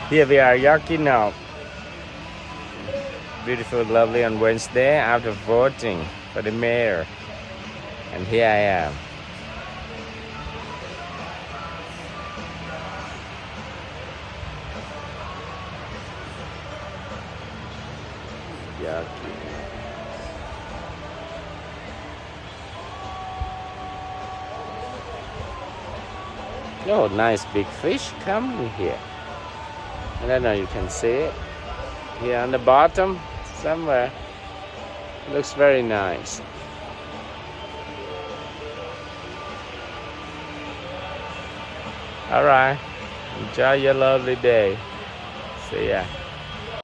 Here we are, Yorkie now. Beautiful, lovely on Wednesday after voting for the mayor. And here I am. Yorkie. Oh, nice big fish coming here. I don't know, you can see it here on the bottom somewhere. It looks very nice. All right, enjoy your lovely day. See ya.